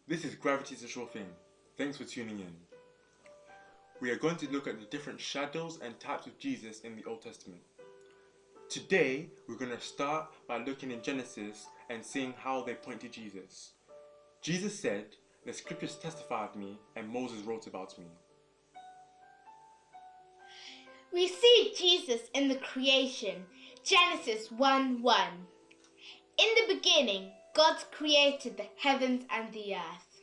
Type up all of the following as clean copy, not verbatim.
This is Gravity's a Sure Thing. Thanks for tuning in. We are going to look at the different shadows and types of Jesus in the Old Testament. Today, we're going to start by looking in Genesis and seeing how they point to Jesus. Jesus said, "The scriptures testify of me, and Moses wrote about me." We see Jesus in the creation, Genesis 1:1. In the beginning, God created the heavens and the earth.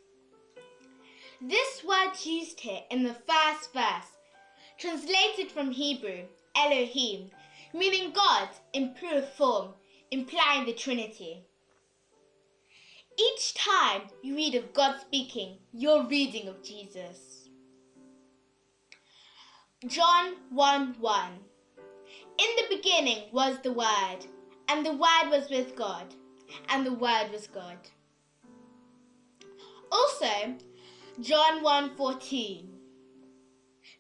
This word used here in the first verse, translated from Hebrew, Elohim, meaning God in plural form, implying the Trinity. Each time you read of God speaking, you're reading of Jesus. John 1:1. In the beginning was the Word, and the Word was with God, and the Word was God. Also, John 1:14.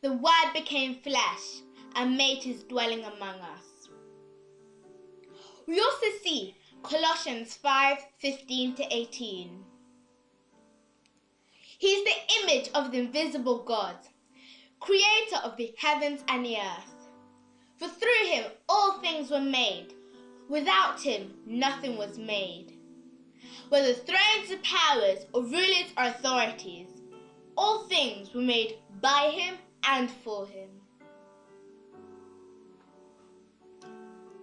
The Word became flesh and made his dwelling among us. We also see Colossians 5:15-18. He is the image of the invisible God, creator of the heavens and the earth. For through him all things were made. Without him nothing was made. Whether thrones or powers or rulers or authorities, all things were made by him and for him.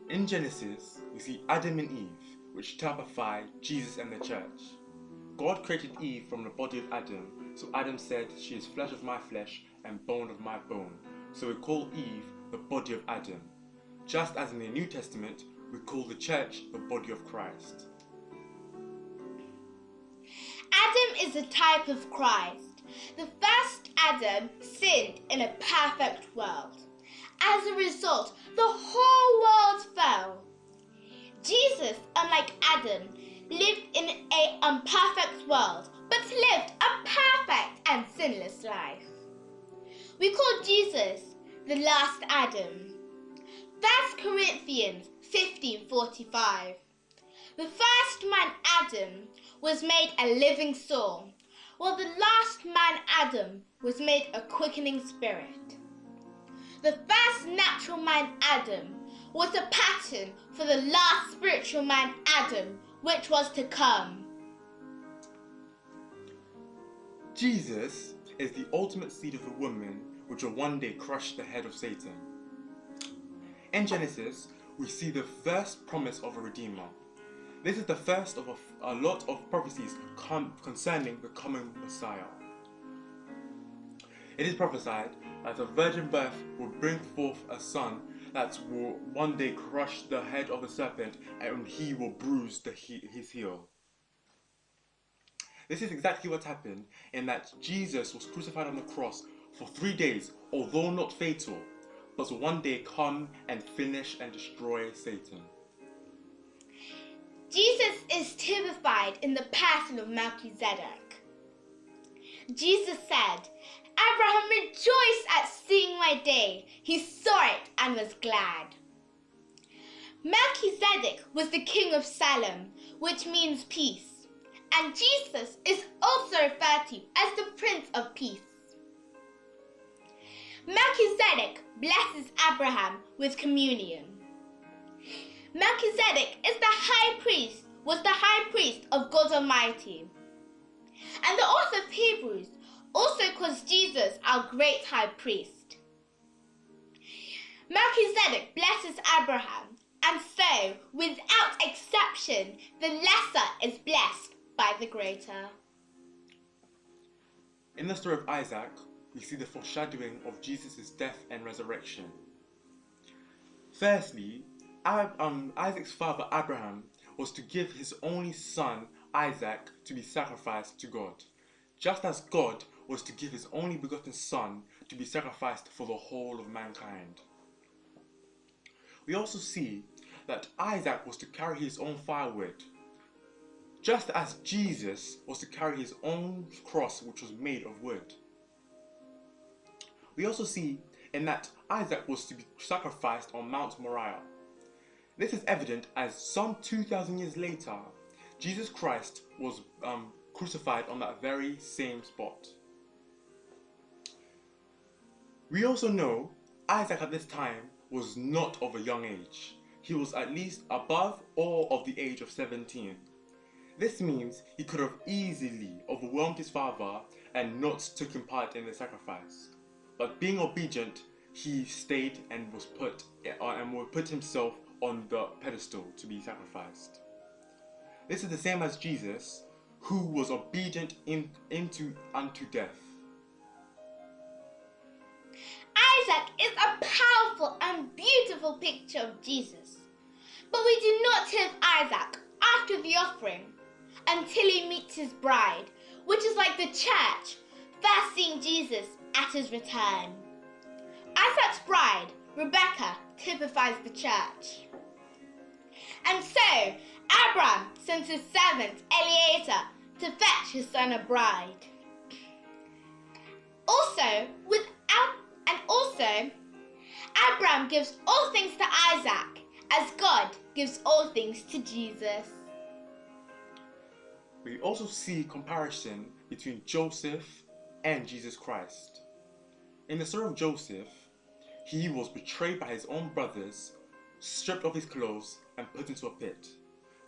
In Genesis, we see Adam and Eve, which typify Jesus and the church. God created Eve from the body of Adam, so Adam said, "She is flesh of my flesh and bone of my bone." So we call Eve the body of Adam. Just as in the New Testament, we call the church the body of Christ. Adam is a type of Christ. The first Adam sinned in a perfect world. As a result, the whole world fell. Jesus, unlike Adam, lived in an imperfect world, but lived a perfect and sinless life. We call Jesus the last Adam. 1 Corinthians 15:45. The first man Adam was made a living soul, while the last man Adam was made a quickening spirit. The first natural man Adam was a pattern for the last spiritual man Adam, which was to come. Jesus is the ultimate seed of the woman, which will one day crush the head of Satan. In Genesis, we see the first promise of a Redeemer. This is the first of a lot of prophecies concerning the coming Messiah. It is prophesied that a virgin birth will bring forth a son that will one day crush the head of the serpent, and he will bruise his heel. This is exactly what happened, in that Jesus was crucified on the cross for 3 days, although not fatal, but will one day come and finish and destroy Satan. Jesus is typified in the person of Melchizedek. Jesus said, "Abraham rejoiced at seeing my day. He saw it and was glad." Melchizedek was the king of Salem, which means peace, and Jesus is also referred to as the Prince of Peace. Melchizedek blesses Abraham with communion. Melchizedek was the high priest of God Almighty. And the author of Hebrews also calls Jesus our great high priest. Melchizedek blesses Abraham, and so, without exception, the lesser is blessed by the greater. In the story of Isaac, we see the foreshadowing of Jesus' death and resurrection. Firstly, Isaac's father Abraham was to give his only son Isaac to be sacrificed to God, just as God was to give his only begotten son to be sacrificed for the whole of mankind. We also see that Isaac was to carry his own firewood, just as Jesus was to carry his own cross, which was made of wood. We also see in that Isaac was to be sacrificed on Mount Moriah. This is evident as some 2,000 years later, Jesus Christ was crucified on that very same spot. We also know Isaac at this time was not of a young age. He was at least above or of the age of 17. This means he could have easily overwhelmed his father and not taken part in the sacrifice. But being obedient, he stayed and put himself on the pedestal to be sacrificed. This is the same as Jesus, who was obedient unto death. Isaac is a powerful and beautiful picture of Jesus. But we do not hear of Isaac after the offering until he meets his bride, which is like the church, first seeing Jesus at his return. Isaac's bride, Rebecca, typifies the church. And so, Abraham sends his servant Eliezer to fetch his son a bride. Also, Abraham gives all things to Isaac, as God gives all things to Jesus. We also see comparison between Joseph and Jesus Christ. In the story of Joseph, he was betrayed by his own brothers, stripped of his clothes, and put into a pit.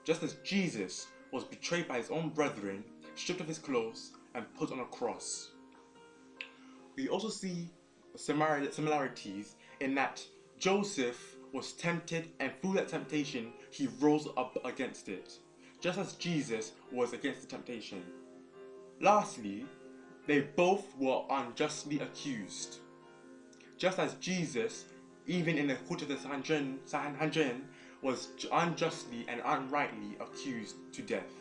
Just as Jesus was betrayed by his own brethren, stripped of his clothes, and put on a cross. We also see similarities in that Joseph was tempted, and through that temptation, he rose up against it, just as Jesus was against the temptation. Lastly, they both were unjustly accused. Just as Jesus, even in the court of the Sanhedrin, was unjustly and unrightly accused to death.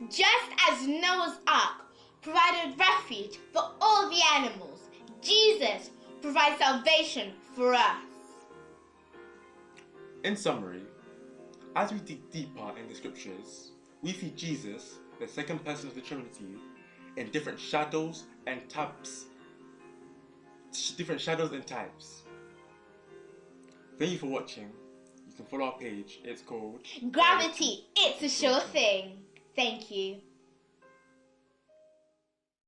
Just as Noah's Ark provided refuge for all the animals, Jesus provides salvation for us. In summary, as we dig deeper in the scriptures, we see Jesus, the second person of the Trinity, in different shadows and types. Thank you for watching. You can follow our page. It's called Gravity, it's a sure thing. Thank you.